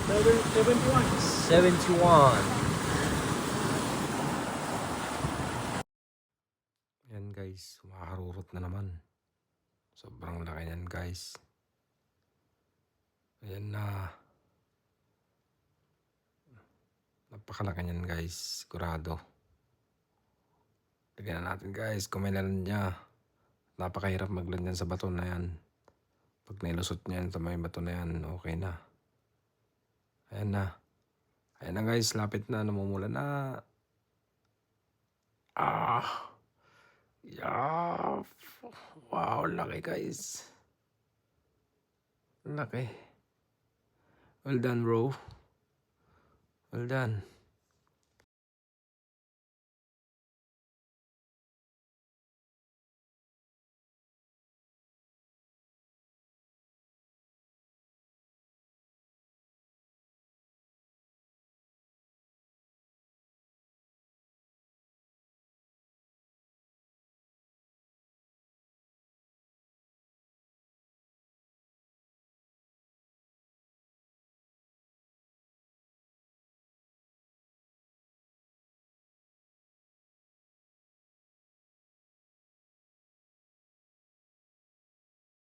71. 71. Yan guys, makaharurot na naman. Sobrang laki yan guys. Ayan na. Napakalaki niyan guys, sigurado. Tignan natin guys kung may lalan niya. Napakahirap maglan yan sa bato na yan. Pag nilusot niya yan sa may bato na yan, okay na. Ayan na. Ayan na guys, lapit na, namumula na. Ah! Yeah! Wow, laki guys. Laki. Well done bro. Well done.